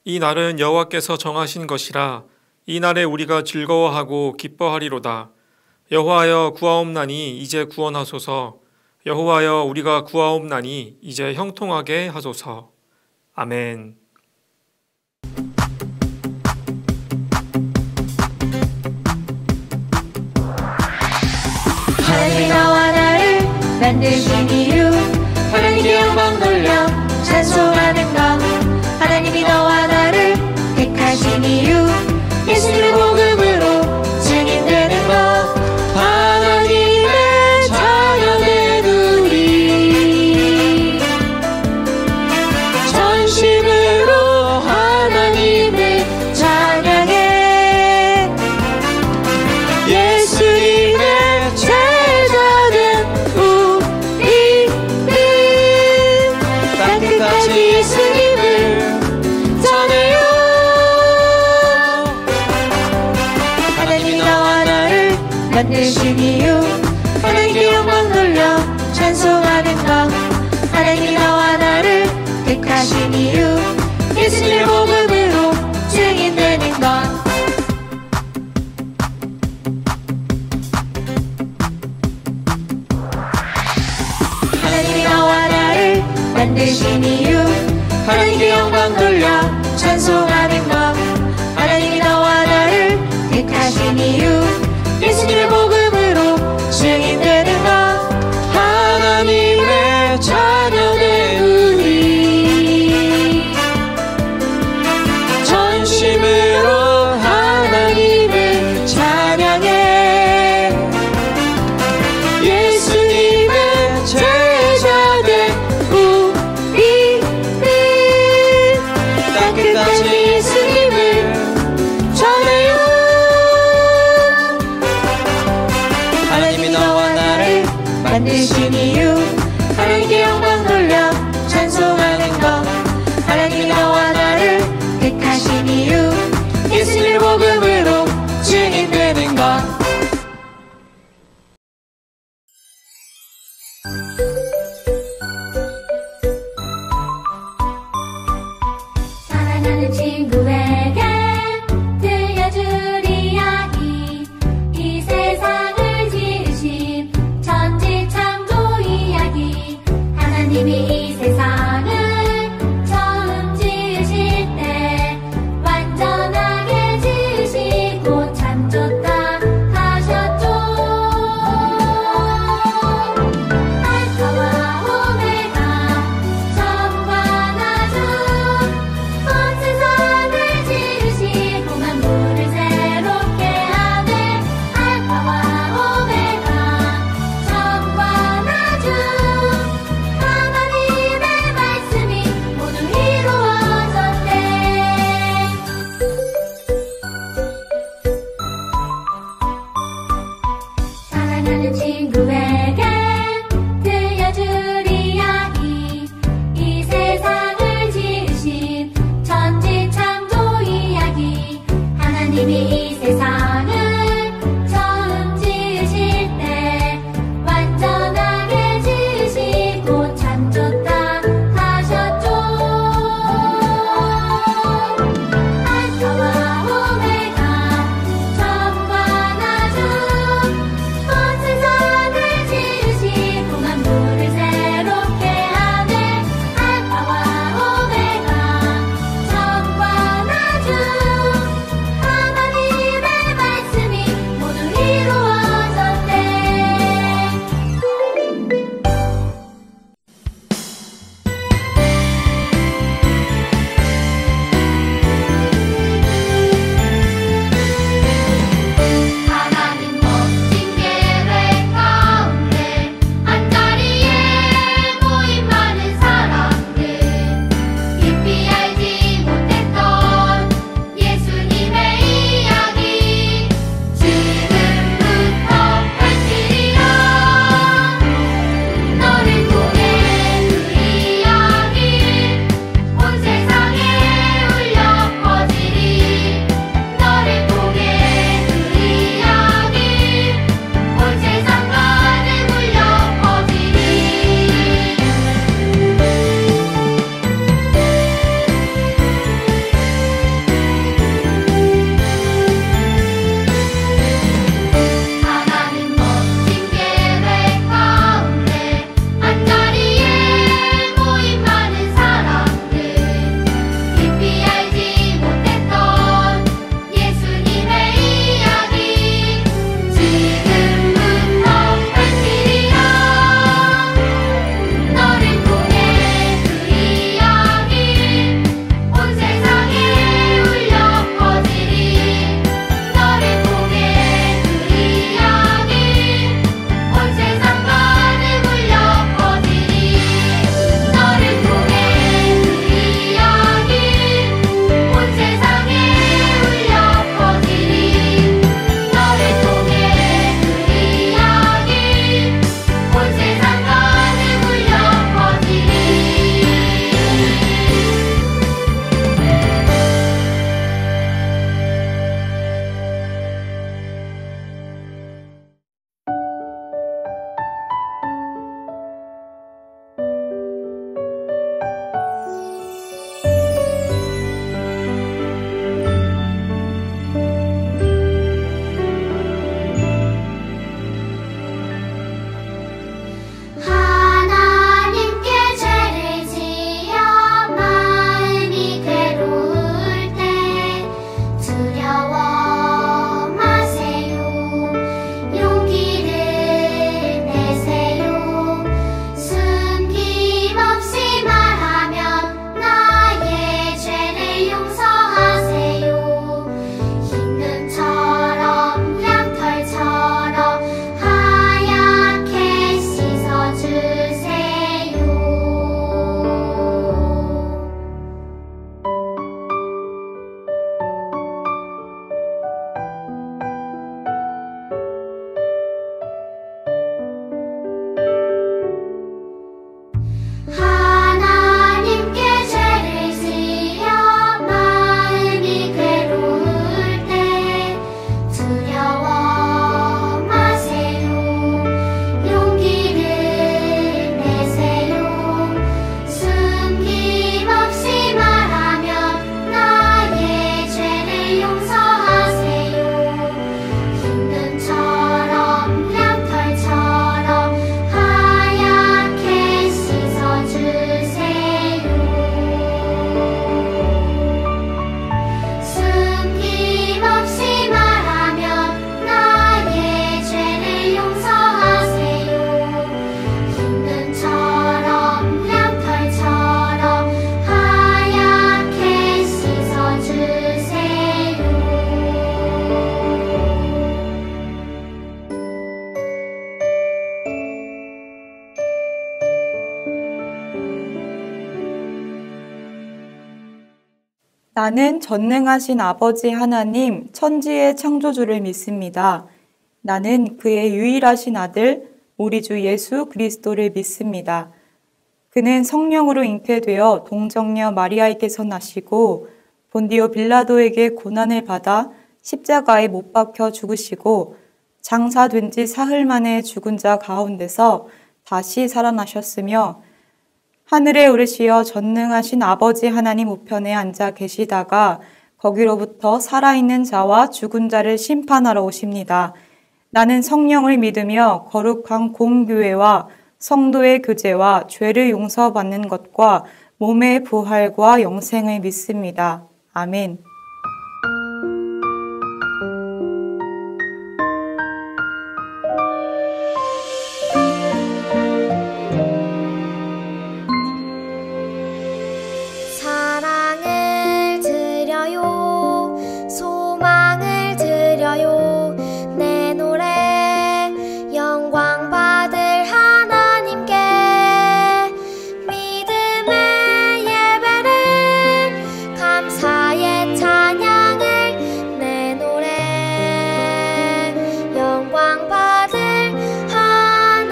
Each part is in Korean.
이 날은 여호와께서 정하신 것이라 이 날에 우리가 즐거워하고 기뻐하리로다. 여호와여 구하옵나니 이제 구원하소서. 여호와여 우리가 구하옵나니 이제 형통하게 하소서. 아멘. 하나님이 나와 나를 만드신 이유, 하나님의 영광 돌려 찬송하는 것. 하나님이 너와 나를 택하신 이유, 예수님의 복음으로 증인되는 것. 하나님의 자녀된 우리 전심으로 하나님을 찬양해. 예수님의 제자된 우리는 땅끝까지 예수님을 전해요. 하나님이 너와 나를 만드신 이유, 하나님께 영광 돌려 찬송하는 것. 하나님이 너와 나를 택하신 이유, 예수님의 복음으로 증인되는 것. 하나님이 너와 나를 만드신 이유, 하나님께 영광 돌려 찬송하는 것. 하나님이 너와 나를 택하신 이유, 예수님의 복음으로 증인되는 것. 하나님의 자녀된 우리 전심으로 하나님을 찬양해. 예수님의 제자된 우리는 땅끝까지 예수님을 전해요. 하나님이 너와 나를 만드신 이유, 하나님께 영광 돌려 찬송하는 것. 하나님이 너와 나를 택하신 이유, 예수님의 복음으로 증인되는 것. 사랑하는 친구에게 들려줄 이야기, 이 세상을 지으신 천지창조 이야기. 하나님이 이 세상을 처음 지으실 때 완전하게 지으시고 참 좋다 하셨죠. 알파와 오메가 처음과 나중 온 세상을 지으시고 만물을 새롭게 하네. 알파와 오메가 처음과 나중 하나님의 말씀이 모두 이루어졌네. 사랑하는 친구에게 들려줄 이야기, 이 세상을 지으신 천지창조 이야기. 하나님이 이 세상을 처음 지으실 때 완전하게 지으시고 참 좋다 하셨죠. 알파와 오메가 처음과 나중 온 세상을 나는 전능하신 아버지 하나님, 천지의 창조주를 믿습니다. 나는 그의 유일하신 아들, 우리 주 예수 그리스도를 믿습니다. 그는 성령으로 잉태되어 동정녀 마리아에게서 나시고 본디오 빌라도에게 고난을 받아 십자가에 못 박혀 죽으시고 장사된 지 사흘 만에 죽은 자 가운데서 다시 살아나셨으며 하늘에 오르시어 전능하신 아버지 하나님 우편에 앉아 계시다가 거기로부터 살아있는 자와 죽은 자를 심판하러 오십니다. 나는 성령을 믿으며 거룩한 공교회와 성도의 교제와 죄를 용서받는 것과 몸의 부활과 영생을 믿습니다. 아멘. 사랑을 드려요 소망을 드려요 내 노래 영광 받을 하나님께 믿음의 예배를 감사의 찬양을 내 노래 영광 받을 하나님께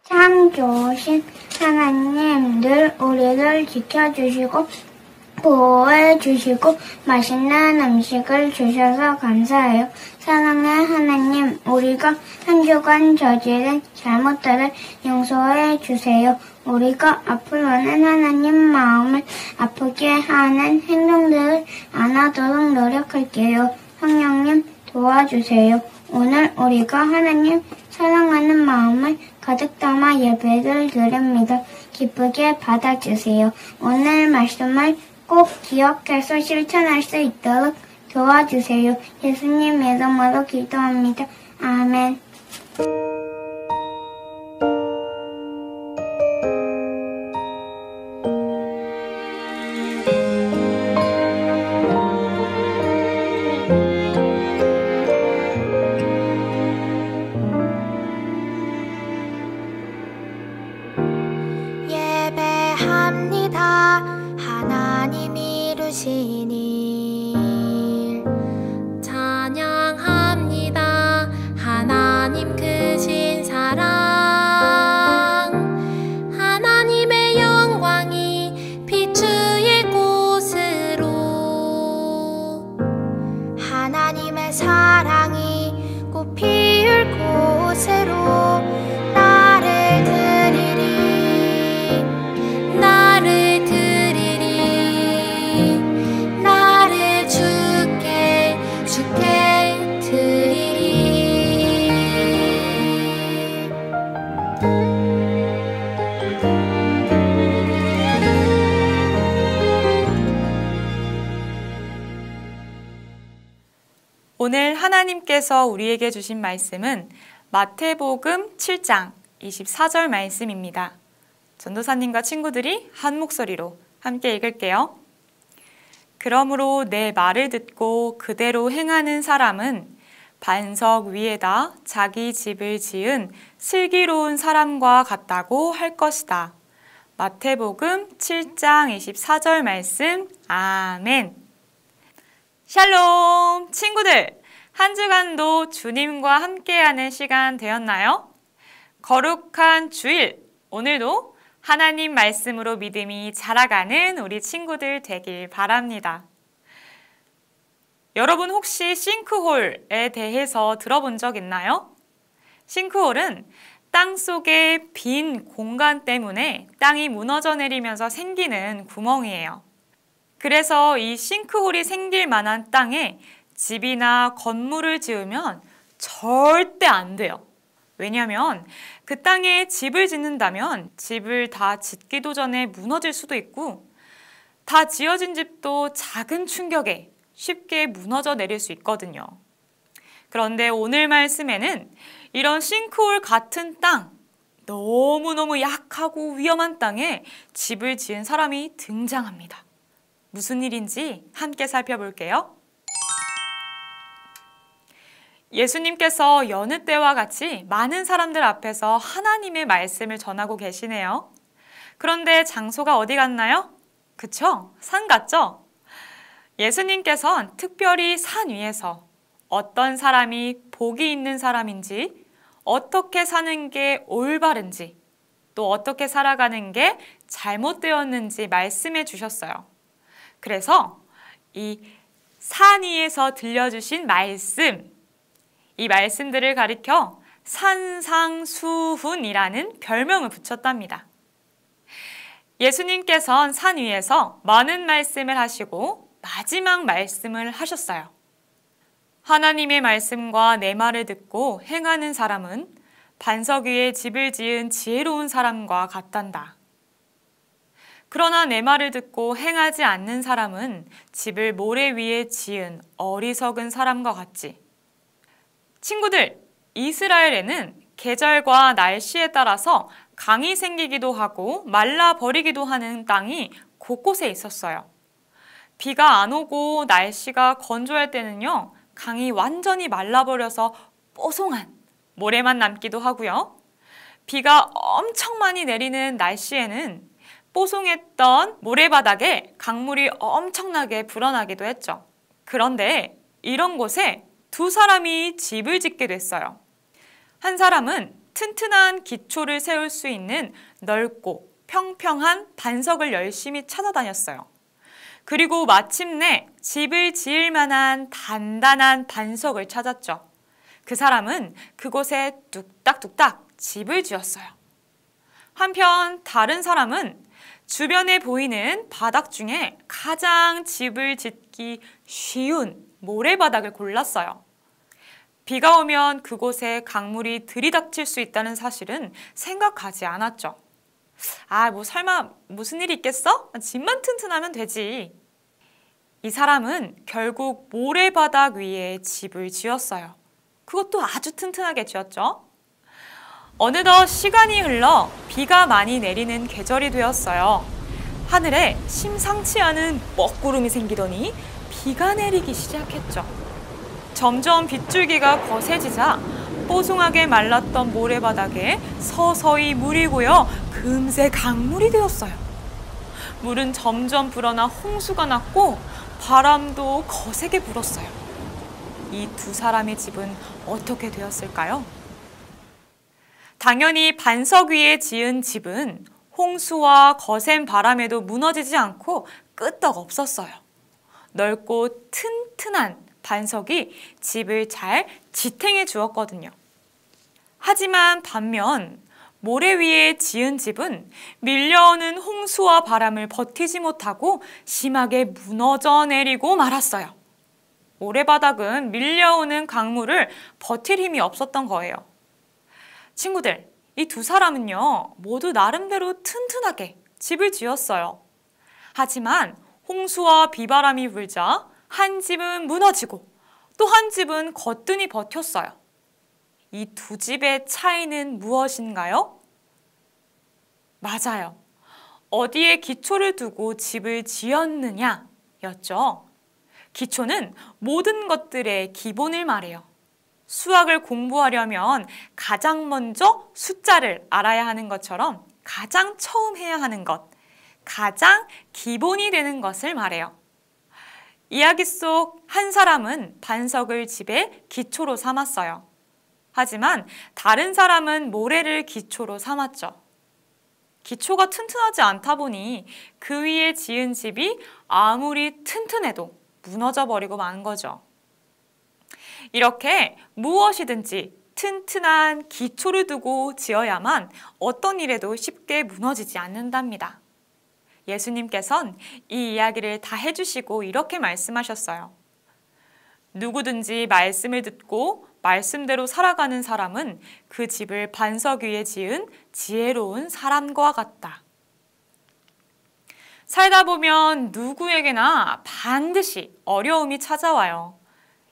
참 좋으신 하나님, 늘 우리를 지켜주시고 보호해 주시고 맛있는 음식을 주셔서 감사해요. 사랑의 하나님, 우리가 한 주간 저지른 잘못들을 용서해 주세요. 우리가 앞으로는 하나님 마음을 아프게 하는 행동들을 안 하도록 노력할게요. 성령님 도와주세요. 오늘 우리가 하나님 사랑하는 마음을 가득 담아 예배를 드립니다. 기쁘게 받아주세요. 오늘 말씀을 꼭 기억해서 실천할 수 있도록 도와주세요. 예수님 이름으로 기도합니다. 아멘. 예배합니다. 하나님 이루신 일 찬양합니다. 하나님 크신 사랑 하나님의 영광이 비추일 곳으로 하나님의 사랑이 꽃 피울 곳으로 나를 드리리 나를 드리리 나를 주께 드리리 오늘 하나님께서 우리에게 주신 말씀은 마태복음 7장 24절 말씀입니다. 전도사님과 친구들이 한 목소리로 함께 읽을게요. 그러므로 내 말을 듣고 그대로 행하는 사람은 반석 위에다 자기 집을 지은 슬기로운 사람과 같다고 할 것이다. 마태복음 7장 24절 말씀. 아멘. 샬롬 친구들, 한 주간도 주님과 함께하는 시간 되었나요? 거룩한 주일, 오늘도 하나님 말씀으로 믿음이 자라가는 우리 친구들 되길 바랍니다. 여러분 혹시 싱크홀에 대해서 들어본 적 있나요? 싱크홀은 땅속의 빈 공간 때문에 땅이 무너져 내리면서 생기는 구멍이에요. 그래서 이 싱크홀이 생길 만한 땅에 집이나 건물을 지으면 절대 안 돼요. 왜냐하면 그 땅에 집을 짓는다면 집을 다 짓기도 전에 무너질 수도 있고 다 지어진 집도 작은 충격에 쉽게 무너져 내릴 수 있거든요. 그런데 오늘 말씀에는 이런 싱크홀 같은 땅, 너무너무 약하고 위험한 땅에 집을 지은 사람이 등장합니다. 무슨 일인지 함께 살펴볼게요. 예수님께서 여느 때와 같이 많은 사람들 앞에서 하나님의 말씀을 전하고 계시네요. 그런데 장소가 어디 같나요? 그쵸? 산 같죠? 예수님께서는 특별히 산 위에서 어떤 사람이 복이 있는 사람인지, 어떻게 사는 게 올바른지, 또 어떻게 살아가는 게 잘못되었는지 말씀해 주셨어요. 그래서 이 산 위에서 들려주신 말씀, 이 말씀들을 가리켜 산상수훈이라는 별명을 붙였답니다. 예수님께서는 산 위에서 많은 말씀을 하시고 마지막 말씀을 하셨어요. 하나님의 말씀과 내 말을 듣고 행하는 사람은 반석 위에 집을 지은 지혜로운 사람과 같단다. 그러나 내 말을 듣고 행하지 않는 사람은 집을 모래 위에 지은 어리석은 사람과 같지. 친구들, 이스라엘에는 계절과 날씨에 따라서 강이 생기기도 하고 말라버리기도 하는 땅이 곳곳에 있었어요. 비가 안 오고 날씨가 건조할 때는요, 강이 완전히 말라버려서 뽀송한 모래만 남기도 하고요. 비가 엄청 많이 내리는 날씨에는 뽀송했던 모래바닥에 강물이 엄청나게 불어나기도 했죠. 그런데 이런 곳에 두 사람이 집을 짓게 됐어요. 한 사람은 튼튼한 기초를 세울 수 있는 넓고 평평한 반석을 열심히 찾아다녔어요. 그리고 마침내 집을 지을 만한 단단한 반석을 찾았죠. 그 사람은 그곳에 뚝딱뚝딱 집을 지었어요. 한편 다른 사람은 주변에 보이는 바닥 중에 가장 집을 짓기 쉬운 모래바닥을 골랐어요. 비가 오면 그곳에 강물이 들이닥칠 수 있다는 사실은 생각하지 않았죠. 설마 무슨 일이 있겠어? 집만 튼튼하면 되지. 이 사람은 결국 모래바닥 위에 집을 지었어요. 그것도 아주 튼튼하게 지었죠. 어느덧 시간이 흘러 비가 많이 내리는 계절이 되었어요. 하늘에 심상치 않은 먹구름이 생기더니 비가 내리기 시작했죠. 점점 빗줄기가 거세지자 뽀송하게 말랐던 모래바닥에 서서히 물이 고여 금세 강물이 되었어요. 물은 점점 불어나 홍수가 났고 바람도 거세게 불었어요. 이 두 사람의 집은 어떻게 되었을까요? 당연히 반석 위에 지은 집은 홍수와 거센 바람에도 무너지지 않고 끄떡없었어요. 넓고 튼튼한 반석이 집을 잘 지탱해 주었거든요. 하지만 반면 모래 위에 지은 집은 밀려오는 홍수와 바람을 버티지 못하고 심하게 무너져 내리고 말았어요. 모래바닥은 밀려오는 강물을 버틸 힘이 없었던 거예요. 친구들, 이 두 사람은요, 모두 나름대로 튼튼하게 집을 지었어요. 하지만 홍수와 비바람이 불자 한 집은 무너지고 또 한 집은 거뜬히 버텼어요. 이 두 집의 차이는 무엇인가요? 맞아요. 어디에 기초를 두고 집을 지었느냐였죠. 기초는 모든 것들의 기본을 말해요. 수학을 공부하려면 가장 먼저 숫자를 알아야 하는 것처럼 가장 처음 해야 하는 것, 가장 기본이 되는 것을 말해요. 이야기 속 한 사람은 반석을 집의 기초로 삼았어요. 하지만 다른 사람은 모래를 기초로 삼았죠. 기초가 튼튼하지 않다 보니 그 위에 지은 집이 아무리 튼튼해도 무너져 버리고 만 거죠. 이렇게 무엇이든지 튼튼한 기초를 두고 지어야만 어떤 일에도 쉽게 무너지지 않는답니다. 예수님께서는 이 이야기를 다 해주시고 이렇게 말씀하셨어요. 누구든지 말씀을 듣고 말씀대로 살아가는 사람은 그 집을 반석 위에 지은 지혜로운 사람과 같다. 살다 보면 누구에게나 반드시 어려움이 찾아와요.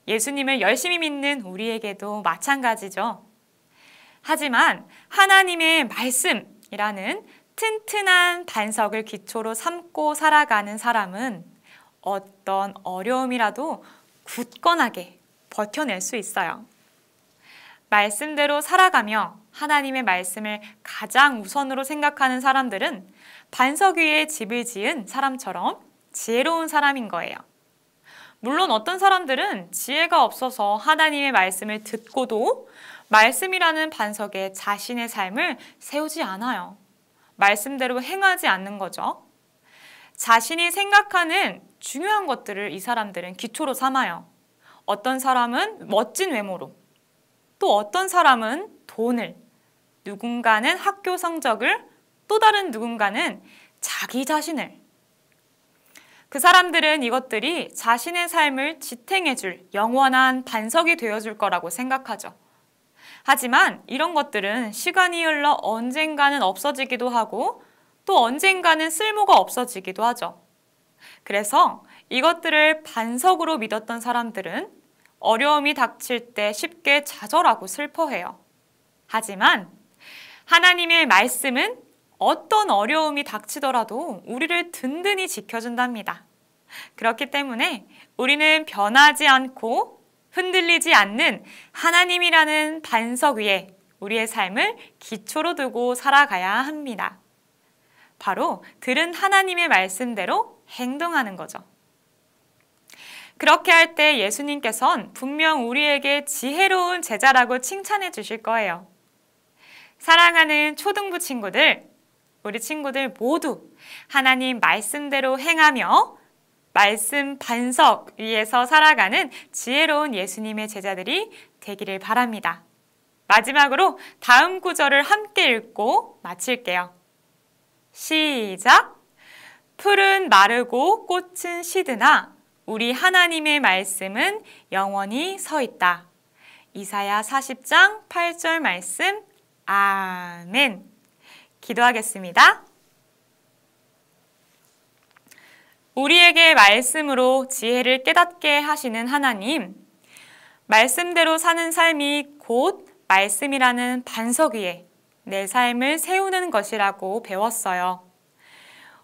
예수님을 열심히 믿는 우리에게도 마찬가지죠. 하지만 하나님의 말씀이라는 튼튼한 반석을 기초로 삼고 살아가는 사람은 어떤 어려움이라도 굳건하게 버텨낼 수 있어요. 말씀대로 살아가며 하나님의 말씀을 가장 우선으로 생각하는 사람들은 반석 위에 집을 지은 사람처럼 지혜로운 사람인 거예요. 물론 어떤 사람들은 지혜가 없어서 하나님의 말씀을 듣고도 말씀이라는 반석에 자신의 삶을 세우지 않아요. 말씀대로 행하지 않는 거죠. 자신이 생각하는 중요한 것들을 이 사람들은 기초로 삼아요. 어떤 사람은 멋진 외모로, 또 어떤 사람은 돈을, 누군가는 학교 성적을, 또 다른 누군가는 자기 자신을. 그 사람들은 이것들이 자신의 삶을 지탱해줄 영원한 반석이 되어줄 거라고 생각하죠. 하지만 이런 것들은 시간이 흘러 언젠가는 없어지기도 하고 또 언젠가는 쓸모가 없어지기도 하죠. 그래서 이것들을 반석으로 믿었던 사람들은 어려움이 닥칠 때 쉽게 좌절하고 슬퍼해요. 하지만 하나님의 말씀은 어떤 어려움이 닥치더라도 우리를 든든히 지켜준답니다. 그렇기 때문에 우리는 변하지 않고 흔들리지 않는 하나님이라는 반석 위에 우리의 삶을 기초로 두고 살아가야 합니다. 바로 들은 하나님의 말씀대로 행동하는 거죠. 그렇게 할 때 예수님께서는 분명 우리에게 지혜로운 제자라고 칭찬해 주실 거예요. 사랑하는 초등부 친구들, 우리 친구들 모두 하나님 말씀대로 행하며 말씀 반석 위에서 살아가는 지혜로운 예수님의 제자들이 되기를 바랍니다. 마지막으로 다음 구절을 함께 읽고 마칠게요. 시작! 풀은 마르고 꽃은 시드나 우리 하나님의 말씀은 영원히 서 있다. 이사야 40장 8절 말씀. 아멘. 기도하겠습니다. 우리에게 말씀으로 지혜를 깨닫게 하시는 하나님, 말씀대로 사는 삶이 곧 말씀이라는 반석 위에 내 삶을 세우는 것이라고 배웠어요.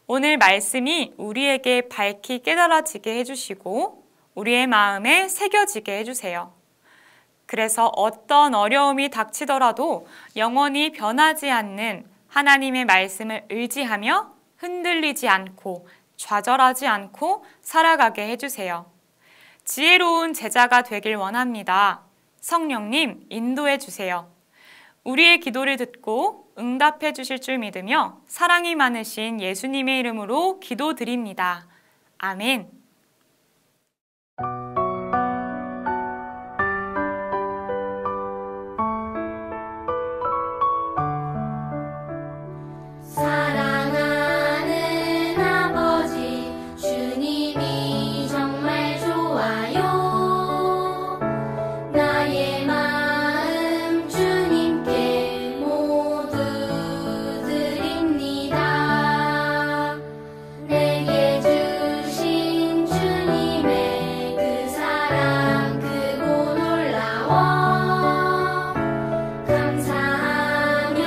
오늘 말씀이 우리에게 밝히 깨달아지게 해주시고 우리의 마음에 새겨지게 해주세요. 그래서 어떤 어려움이 닥치더라도 영원히 변하지 않는 하나님의 말씀을 의지하며 흔들리지 않고 좌절하지 않고 살아가게 해주세요. 지혜로운 제자가 되길 원합니다. 성령님 인도해 주세요. 우리의 기도를 듣고 응답해 주실 줄 믿으며 사랑이 많으신 예수님의 이름으로 기도드립니다. 아멘. 사랑하는 아버지 주님이 정말 좋아요. 나의 마음 주님께 모두 드립니다. 내게 주신 주님의 그 사랑 크고 놀라워 감사하며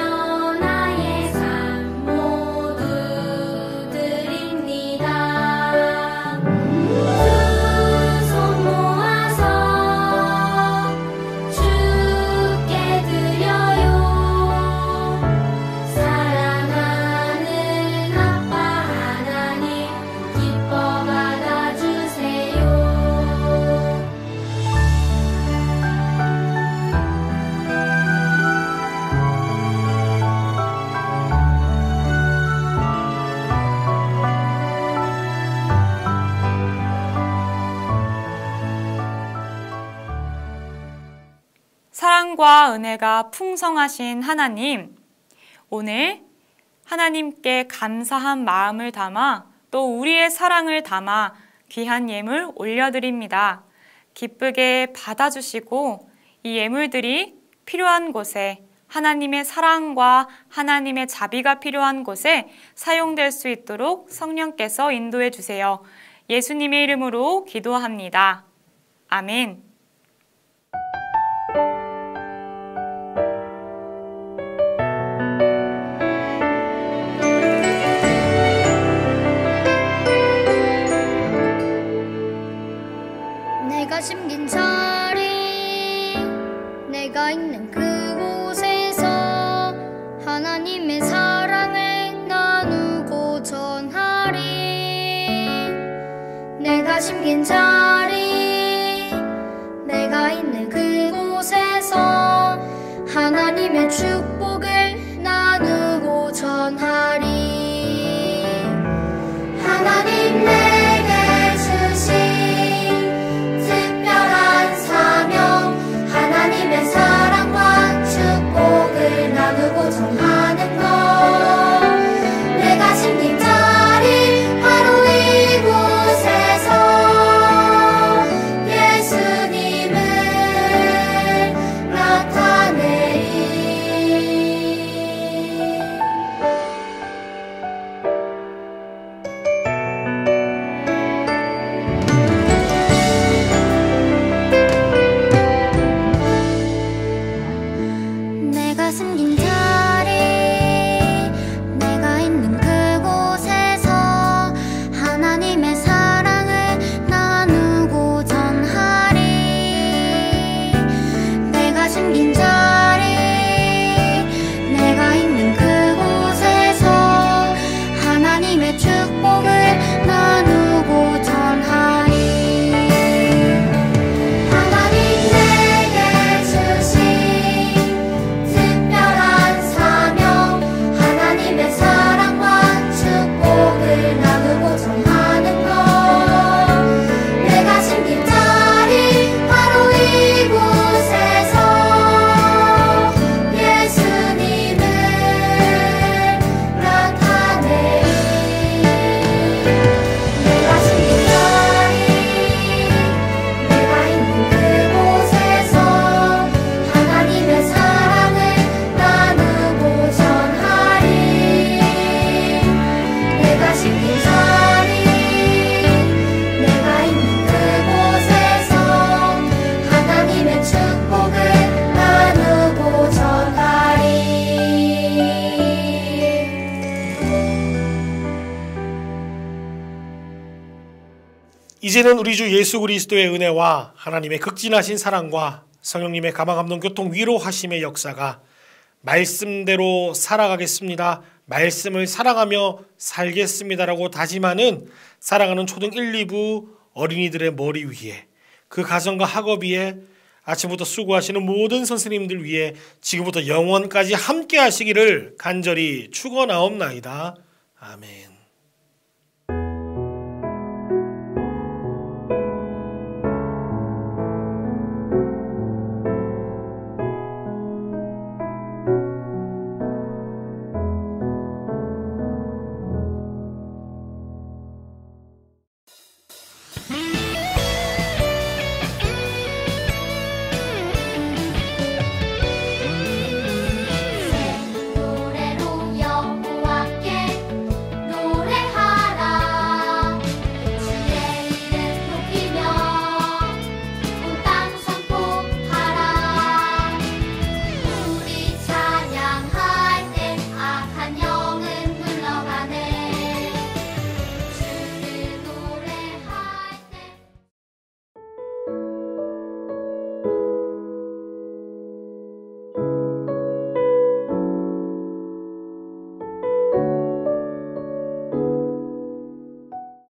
나의 삶 모두 드립니다. 두 손 모아서 주께 드려요. 사랑하는 아빠 하나님 기뻐 받아주세요. 사랑과 은혜가 풍성하신 하나님, 오늘 하나님께 감사한 마음을 담아 또 우리의 사랑을 담아 귀한 예물 올려드립니다. 기쁘게 받아주시고 이 예물들이 필요한 곳에 하나님의 사랑과 하나님의 자비가 필요한 곳에 사용될 수 있도록 성령께서 인도해 주세요. 예수님의 이름으로 기도합니다. 아멘. 내가 심긴 자리 내가 있는 그 생긴 자리 내가 있는 그곳에서 하나님의 축복을 나누고 전하리. 하나님 내게 주신 특별한 사명, 하나님의 사랑과 축복을 나누고 전하는 것. 내가 심긴 자리 바로 이곳에서 예수님을 나타내리. 내가 숨긴 자리 내가 있는 그곳에서 하나님의 사랑을 나누고 전하리. 내가 숨긴 자리 내가 있는 그곳에서 하나님의 축복을 나누고 전하리. 하나님 내게 주신 특별한 사명, 하나님의 사랑과 축복을 나누고 전하는 것. 내가 심긴 자리 바로 이곳에서 예수님을 나타내리. 내가 심긴 자리 내가 있는 그곳에서 하나님의 사랑을 나누고 전하리. 내가 심긴 자리 내가 있는 그곳에서 하나님의 축복을 나누고 전하리. 이제는 우리 주 예수 그리스도의 은혜와 하나님의 극진하신 사랑과 성령님의 가마감동 교통 위로하심의 역사가 말씀대로 살아가겠습니다. 말씀을 사랑하며 살겠습니다라고 다짐하는 사랑하는 초등 1, 2부 어린이들의 머리 위에, 그 가정과 학업 위에, 아침부터 수고하시는 모든 선생님들 위해 지금부터 영원까지 함께 하시기를 간절히 축원하옵나이다. 아멘.